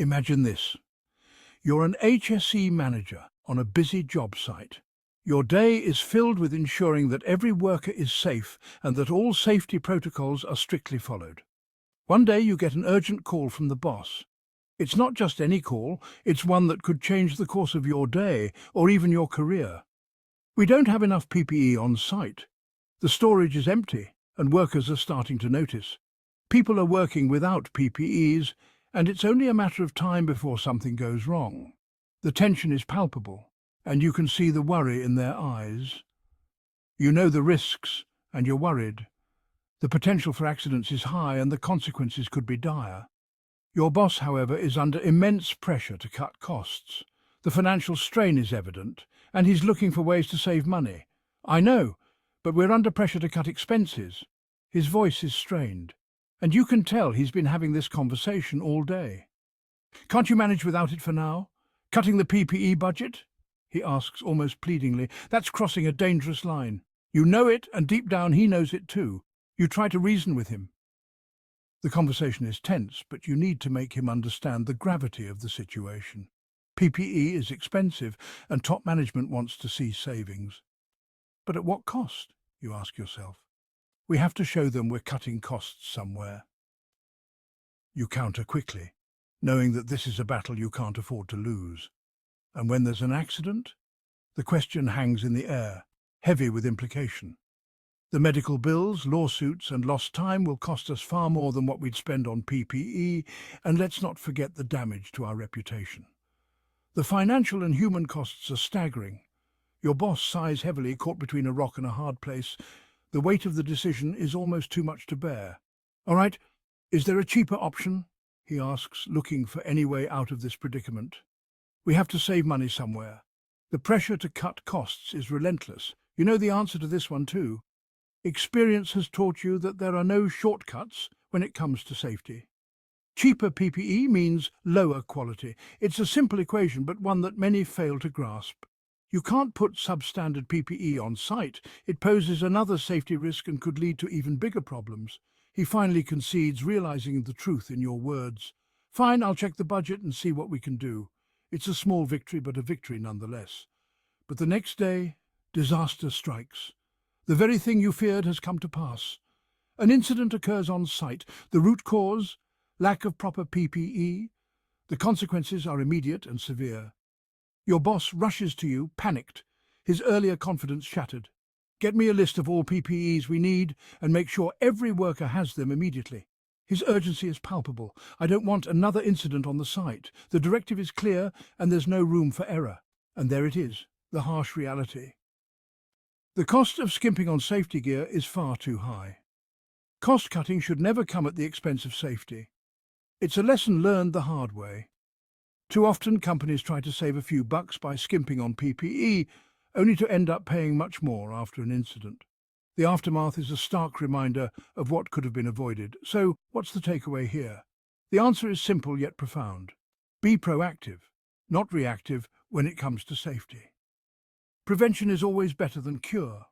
Imagine this. You're an HSE manager on a busy job site. Your day is filled with ensuring that every worker is safe and that all safety protocols are strictly followed. One day you get an urgent call from the boss. It's not just any call, it's one that could change the course of your day or even your career. We don't have enough PPE on site. The storage is empty and workers are starting to notice. People are working without PPEs and it's only a matter of time before something goes wrong. The tension is palpable and you can see the worry in their eyes. You know the risks and you're worried. The potential for accidents is high and the consequences could be dire. Your boss, however, is under immense pressure to cut costs. The financial strain is evident and he's looking for ways to save money. I know, but we're under pressure to cut expenses. His voice is strained, and you can tell he's been having this conversation all day. Can't you manage without it for now? Cutting the PPE budget? He asks almost pleadingly. That's crossing a dangerous line. You know it, and deep down he knows it too. You try to reason with him. The conversation is tense, but you need to make him understand the gravity of the situation. PPE is expensive, and top management wants to see savings. But at what cost, you ask yourself? We have to show them we're cutting costs somewhere. You counter quickly, knowing that this is a battle you can't afford to lose. And when there's an accident, the question hangs in the air, heavy with implication. The medical bills, lawsuits and lost time will cost us far more than what we'd spend on PPE, and let's not forget the damage to our reputation. The financial and human costs are staggering. Your boss sighs heavily, caught between a rock and a hard place. The weight of the decision is almost too much to bear. All right, is there a cheaper option? He asks, looking for any way out of this predicament. We have to save money somewhere. The pressure to cut costs is relentless. You know the answer to this one too. Experience has taught you that there are no shortcuts when it comes to safety. Cheaper PPE means lower quality. It's a simple equation, but one that many fail to grasp. You can't put substandard PPE on site. It poses another safety risk and could lead to even bigger problems. He finally concedes, realizing the truth in your words. Fine, I'll check the budget and see what we can do. It's a small victory, but a victory nonetheless. But the next day, disaster strikes. The very thing you feared has come to pass. An incident occurs on site. The root cause? Lack of proper PPE. The consequences are immediate and severe. Your boss rushes to you, panicked, his earlier confidence shattered. Get me a list of all PPEs we need and make sure every worker has them immediately. His urgency is palpable. I don't want another incident on the site. The directive is clear and there's no room for error. And there it is, the harsh reality. The cost of skimping on safety gear is far too high. Cost cutting should never come at the expense of safety. It's a lesson learned the hard way. Too often companies try to save a few bucks by skimping on PPE, only to end up paying much more after an incident. The aftermath is a stark reminder of what could have been avoided. So, what's the takeaway here? The answer is simple yet profound. Be proactive, not reactive when it comes to safety. Prevention is always better than cure.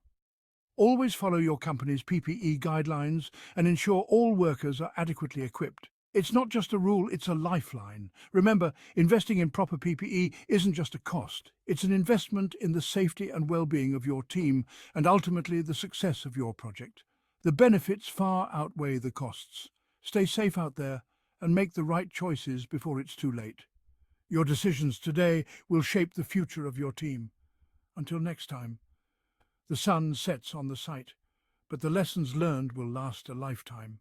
Always follow your company's PPE guidelines and ensure all workers are adequately equipped. It's not just a rule, it's a lifeline. Remember, investing in proper PPE isn't just a cost. It's an investment in the safety and well-being of your team and ultimately the success of your project. The benefits far outweigh the costs. Stay safe out there and make the right choices before it's too late. Your decisions today will shape the future of your team. Until next time, the sun sets on the site, but the lessons learned will last a lifetime.